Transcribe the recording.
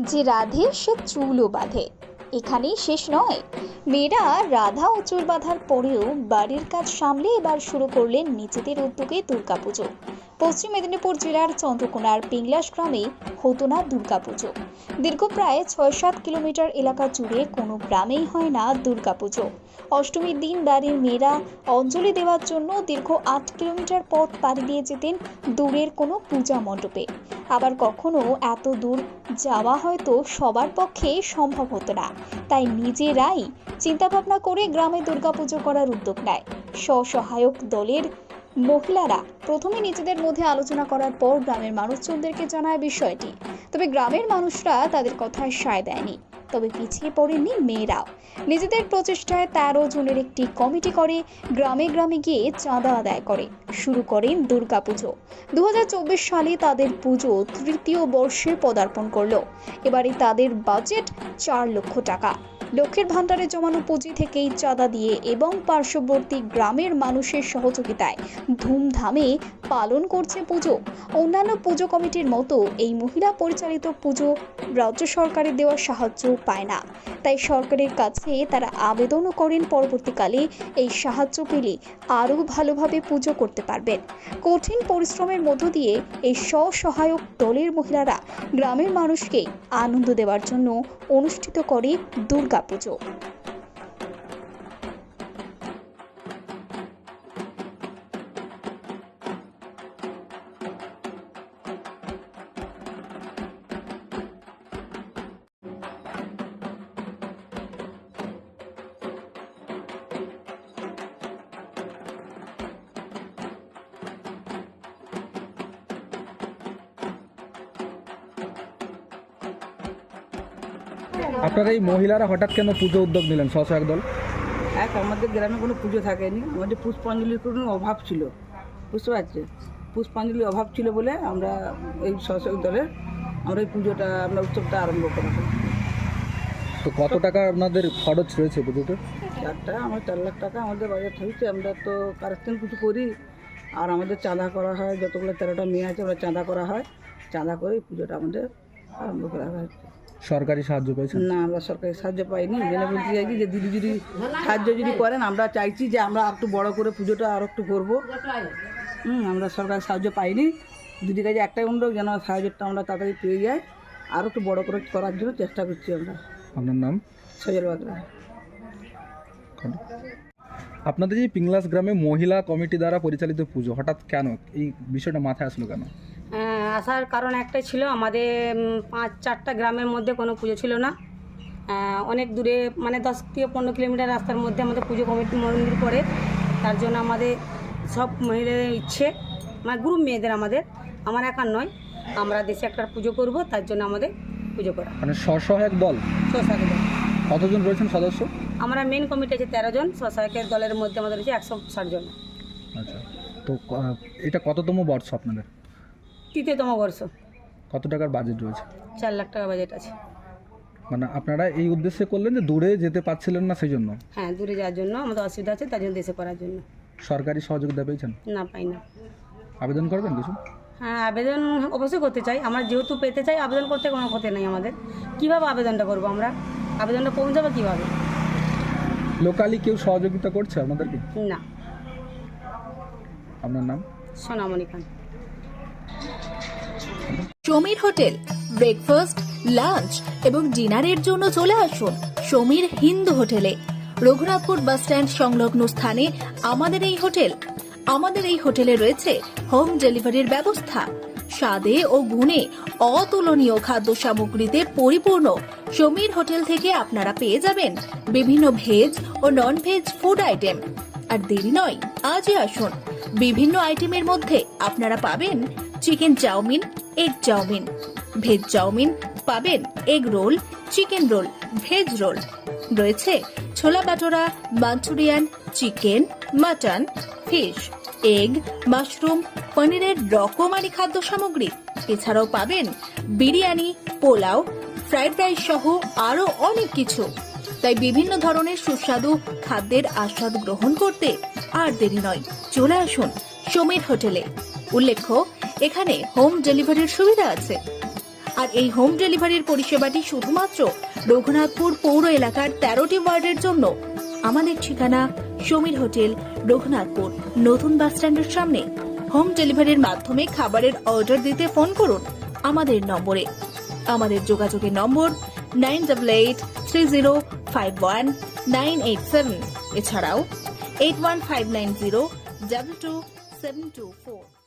যে রাধে সে চুলও বাঁধে। এখানেই শেষ নয়, মেয়েরা রাধা ও চুল বাঁধার পরেও বাড়ির কাজ সামলে এবার শুরু করলেন নিজেদের উদ্যোগে দুর্গাপুজো। পশ্চিম মেদিনীপুর জেলার চন্দ্রকোনার পিংলাস গ্রামে হতো না দুর্গাপুজো। দীর্ঘ প্রায় ৬-৭ কিলোমিটার এলাকা জুড়ে কোনো গ্রামেই হয় না দুর্গাপুজো। অষ্টমীর দিন বাড়ির মেয়েরা অঞ্জলি দেওয়ার জন্য দীর্ঘ ৮ কিলোমিটার পথ পাড়ি দিয়ে যেতেন দূরের কোনো পূজা মণ্ডপে। আবার কখনো এত দূর যাওয়া হয়তো সবার পক্ষে সম্ভব হতো না, তাই নিজেরাই চিন্তাভাবনা করে গ্রামে দুর্গাপুজো করার উদ্যোগ নেয়। স্বসহায়ক দলের মহিলারা প্রথমে নিজেদের মধ্যে আলোচনা করার পর গ্রামের মানুষজনদেরকে জানায় বিষয়টি। তবে গ্রামের মানুষরা তাদের কথায় সায় দেয়নি। তবে পিছিয়ে পড়েননি মেয়েরাও। নিজেদের প্রচেষ্টায় ১৩ জনের একটি কমিটি করে গ্রামে গ্রামে গিয়ে চাঁদা আদায় করে শুরু করেন দুর্গাপুজো। ২০২৪ সালে তাদের পুজো তৃতীয় বর্ষে পদার্পণ করলো। এবারে তাদের বাজেট ৪ লক্ষ টাকা। লক্ষ্মীর ভান্ডারে জমানো পুঁজি থেকেই চাঁদা দিয়ে এবং পার্শ্ববর্তী গ্রামের মানুষের সহযোগিতায় ধুমধামে পালন করছে পুজো। অন্যান্য পুজো কমিটির মতো এই মহিলা পরিচালিত পুজো রাজ্য সরকারের দেওয়া সাহায্য পায় না, তাই সরকারের কাছে তারা আবেদনও করেন পরবর্তীকালে এই সাহায্য পেলে আরও ভালোভাবে পুজো করতে পারবেন। কঠিন পরিশ্রমের মধ্য দিয়ে এই স্বসহায়ক দলের মহিলারা গ্রামের মানুষকে আনন্দ দেওয়ার জন্য অনুষ্ঠিত করে দুর্গাপুজো। আপনারা এই মহিলারা হঠাৎ কেন পুজো উদ্যোগ নিলেন স্বসহায়ক দল? আমাদের গ্রামে কোনো পুজো থাকেনি, আমাদের পুষ্পাঞ্জলির কোনো অভাব ছিল, বুঝতে পারছি। পুষ্পাঞ্জলির অভাব ছিল বলে আমরা এই স্বসহায়ক দলের আমরা এই পুজোটা উৎসবটা আরম্ভ করা হয়। তো কত টাকা আপনাদের খরচ রয়েছে পুজোতে? আমার ৪ লাখ টাকা আমাদের বাজেট হয়েছে। আমরা তো কারেকশন কিছু করি আর আমাদের চাঁদা করা হয়, যতগুলো 13টা মেয়ে আছে ওরা চাঁদা করা হয়, চাঁদা করে এই পুজোটা আমাদের আরম্ভ করা হয়। সরকারি সাহায্য পেয়েছেন? না, আমরা সরকারি সাহায্য পাইনি। জেনে বলতে চাইছি যে দিদি যদি সাহায্য যদি করেন, আমরা চাইছি যে আমরা একটু বড় করে পুজোটা আর একটু করবো। আমরা সরকারি সাহায্য পাইনি। দিদির কাছে একটাই অনুরোধ, যেন সাহায্যটা আমরা তাড়াতাড়ি পেয়ে যাই, আর একটু বড় করে করার জন্য চেষ্টা করছি আমরা। আপনার নাম? সজল বাগরা। আপনাদের এই পিংলাস গ্রামে মহিলা কমিটি দ্বারা পরিচালিত পুজো হঠাৎ কেন, এই বিষয়টা মাথায় আসলো কেন? আসার কারণ একটাই ছিল, আমাদের 5-4টা গ্রামের মধ্যে কোনো পুজো ছিল না। অনেক দূরে, মানে 10 থেকে 15 কিলোমিটার রাস্তার মধ্যে আমাদের পুজো কমিটি মন্দির পড়ে। তার জন্য আমাদের সব মহিলাদের ইচ্ছে, মানে গ্রুপ মেয়েদের, আমার একার নয়, আমরা দেশে একটা পুজো করব, তার জন্য আমাদের পুজো করা। মানে স্বসহায়ক দল? স্বসহায়ক দল। কতজন রয়েছেন সদস্য? আমরা মেন কমিটি আছে 13 জন, স্বসহায়কের দলের মধ্যে আমাদের রয়েছে 160 জন। আচ্ছা, তো এটা কততম বর্ষ আপনাদের? 3য়তম বর্ষ। কত টাকার বাজেট রয়েছে? 4 লাখ টাকা বাজেট আছে। মানে আপনারা এই উদ্দেশ্যে করলেন যে দূরে যেতে পারছিলেন না, সেই জন্য? হ্যাঁ, দূরে যাওয়ার জন্য আমাদের অসুবিধা আছে, তার জন্য দেশে করার জন্য। সরকারি সহযোগিতা পেয়েছেন? না, পাই না। আবেদন করবেন কিছু? হ্যাঁ, আবেদন অবশ্যই করতে চাই। আমরা যেহেতু পেতে চাই, আবেদন করতে কোনো ক্ষতি নেই আমাদের। কীভাবে আবেদনটা করবো আমরা? আবেদনটা পৌঁছাবো কীভাবে? লোকালি কেউ সহযোগিতা করছে আপনাদেরকে? না। আপনার নাম? সোনামণি খান। সমীর হোটেল ব্রেকফাস্ট, লাঞ্চ এবং ডিনারের জন্য চলে আসুন সমীর হিন্দু হোটেলে। রঘুনাথপুর বাস স্ট্যান্ড সংলগ্ন স্থানে আমাদের এই হোটেল। আমাদের এই হোটেলে রয়েছে হোম ডেলিভারির ব্যবস্থা। স্বাদে ও গুণে অতুলনীয় খাদ্য সামগ্রীতে পরিপূর্ণ সমীর হোটেল থেকে আপনারা পেয়ে যাবেন বিভিন্ন ভেজ ও নন ভেজ ফুড আইটেম। আর দেরি নয়, আজই আসুন। বিভিন্ন আইটেমের মধ্যে আপনারা পাবেন chicken chow mein, egg chow mein, veg chow mein, পাবেন egg roll, chicken roll, veg roll, রয়েছে chole bhatura, Manchurian, chicken, mutton, fish, egg, mushroom, পনিরের রকমারি খাদ্য সামগ্রী। এছাড়াও পাবেন বিরিয়ানি, পোলাও, ফ্রাইড রাইস সহ আরো অনেক কিছু। তাই বিভিন্ন ধরনের সুস্বাদু খাদ্যের আস্বাদ গ্রহণ করতে আর দেরি নয়, চলে আসুন সমীর হোটেলে। উল্লেখ্য, এখানে হোম ডেলিভারির সুবিধা আছে। আর এই হোম ডেলিভারির পরিষেবাটি শুধুমাত্র রঘুনাথপুর পৌর এলাকার 13টি ওয়ার্ডের জন্য। আমাদের ঠিকানা সমীর হোটেল, রঘুনাথপুর নতুন বাস স্ট্যান্ডের সামনে। হোম ডেলিভারির মাধ্যমে খাবারের অর্ডার দিতে ফোন করুন আমাদের নম্বরে। আমাদের যোগাযোগের নম্বর 9883051987, এছাড়াও 81590222724।